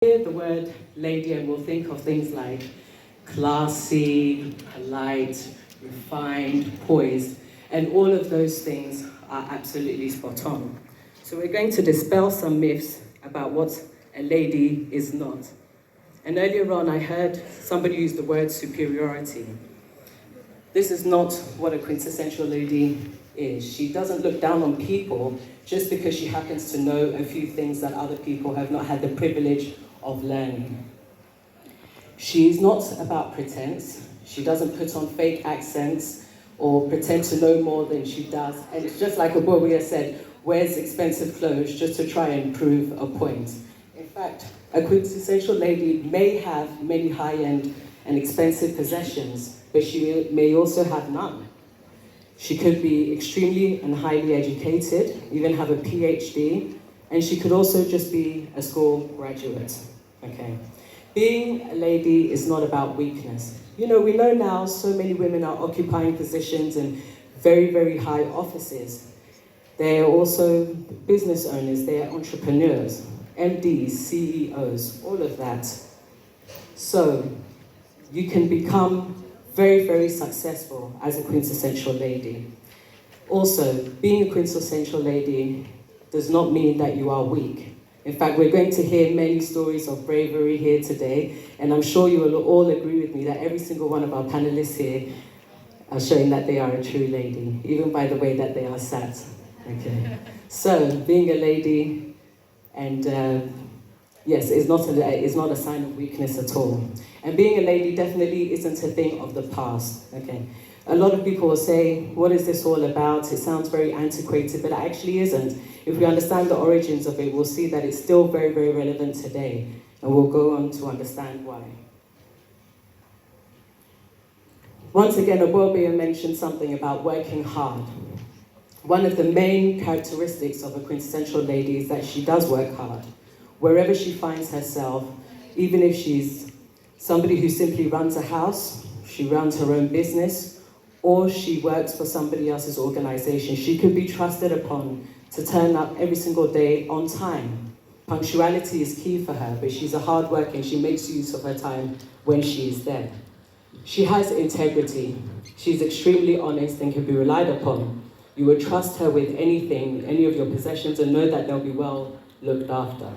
Hear the word lady and we'll think of things like classy, polite, refined, poised, and all of those things are absolutely spot on. So we're going to dispel some myths about what a lady is not. And earlier on I heard somebody use the word superiority. This is not what a quintessential lady is. She doesn't look down on people just because she happens to know a few things that other people have not had the privilege of learning. She's not about pretense. She doesn't put on fake accents or pretend to know more than she does. And it's just like Obobia said, wears expensive clothes just to try and prove a point. In fact, a quintessential lady may have many high-end and expensive possessions, but she may also have none. She could be extremely and highly educated, even have a PhD, and she could also just be a school graduate, okay? Being a lady is not about weakness. You know, we know now so many women are occupying positions in very, very high offices. They're also business owners, they're entrepreneurs, MDs, CEOs, all of that. So, you can become very, very successful as a quintessential lady. Also, being a quintessential lady does not mean that you are weak. In fact, we're going to hear many stories of bravery here today, and I'm sure you will all agree with me that every single one of our panelists here are showing that they are a true lady, even by the way that they are sat. Okay. So, being a lady, and yes, is not a sign of weakness at all. And being a lady definitely isn't a thing of the past. Okay. A lot of people will say, what is this all about? It sounds very antiquated, but it actually isn't. If we understand the origins of it, we'll see that it's still very, very relevant today, and we'll go on to understand why. Once again, Obobia mentioned something about working hard. One of the main characteristics of a quintessential lady is that she does work hard. Wherever she finds herself, even if she's somebody who simply runs a house, she runs her own business, or she works for somebody else's organization, she could be trusted upon to turn up every single day on time. Punctuality is key for her, but she's a hard worker and she makes use of her time when she is there. She has integrity. She's extremely honest and can be relied upon. You would trust her with anything, any of your possessions, and know that they'll be well looked after.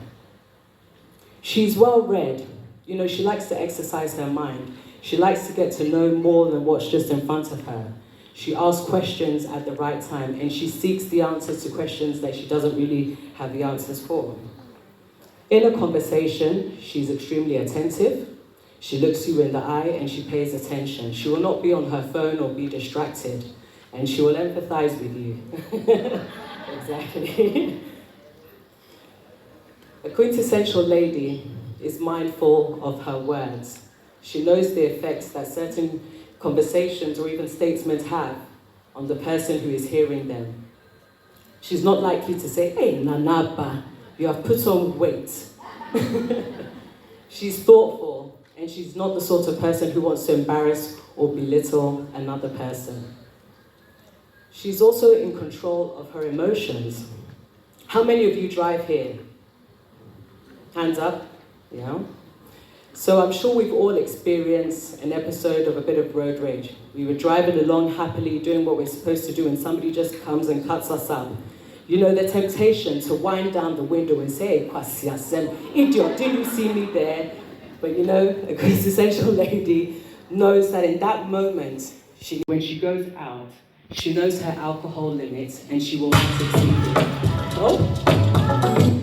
She's well read. You know, she likes to exercise her mind. She likes to get to know more than what's just in front of her. She asks questions at the right time, and she seeks the answers to questions that she doesn't really have the answers for. In a conversation, she's extremely attentive. She looks you in the eye and she pays attention. She will not be on her phone or be distracted, and she will empathize with you. Exactly. A quintessential lady is mindful of her words. She knows the effects that certain conversations or even statements have on the person who is hearing them. She's not likely to say, "Hey, Nanaba, you have put on weight." She's thoughtful, and she's not the sort of person who wants to embarrass or belittle another person. She's also in control of her emotions. How many of you drive here? Hands up, yeah? So I'm sure we've all experienced an episode of a bit of road rage. We were driving along happily, doing what we're supposed to do, and somebody just comes and cuts us up. You know, the temptation to wind down the window and say, "Idiot, didn't you see me there?" But you know, a quintessential lady knows that in that moment, when she goes out, she knows her alcohol limits and she will not exceed it. Oh?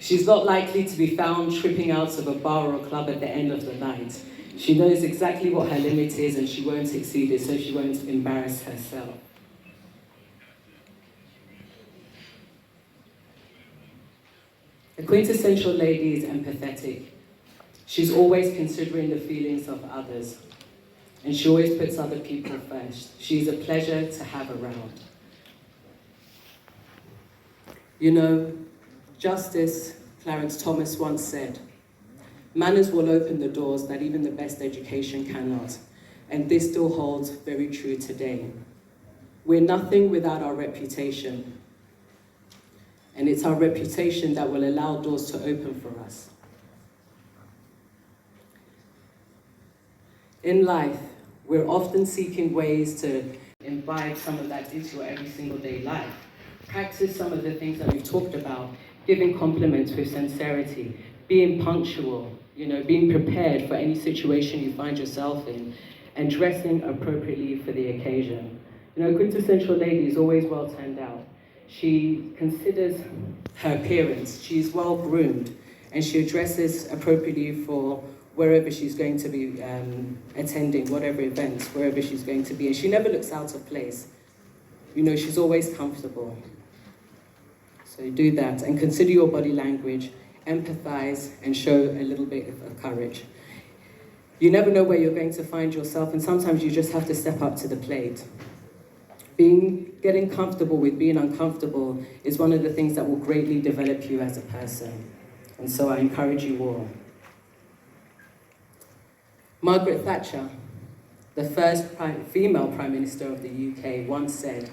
She's not likely to be found tripping out of a bar or club at the end of the night. She knows exactly what her limit is and she won't exceed it, so she won't embarrass herself. A quintessential lady is empathetic. She's always considering the feelings of others, and she always puts other people first. She's a pleasure to have around. You know, Justice Clarence Thomas once said, "Manners will open the doors that even the best education cannot." And this still holds very true today. We're nothing without our reputation. And it's our reputation that will allow doors to open for us. In life, we're often seeking ways to imbibe some of that into your every single day life. Practice some of the things that we've talked about, giving compliments with sincerity, being punctual, being prepared for any situation you find yourself in, and dressing appropriately for the occasion. A quintessential lady is always well turned out. She considers her appearance, she's well groomed, and she dresses appropriately for wherever she's going to be attending, whatever events, wherever she's going to be. And she never looks out of place. She's always comfortable. So do that, and consider your body language, empathize, and show a little bit of courage. You never know where you're going to find yourself, and sometimes you just have to step up to the plate. Getting comfortable with being uncomfortable is one of the things that will greatly develop you as a person. And so I encourage you all. Margaret Thatcher, the first female Prime Minister of the UK, once said,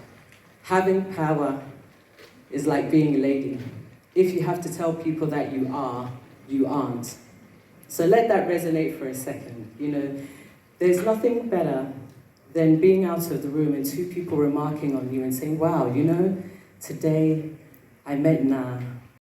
"Having power is like being a lady. If you have to tell people that you are, you aren't." So let that resonate for a second. There's nothing better than being out of the room and two people remarking on you and saying, "Wow, today I met Na,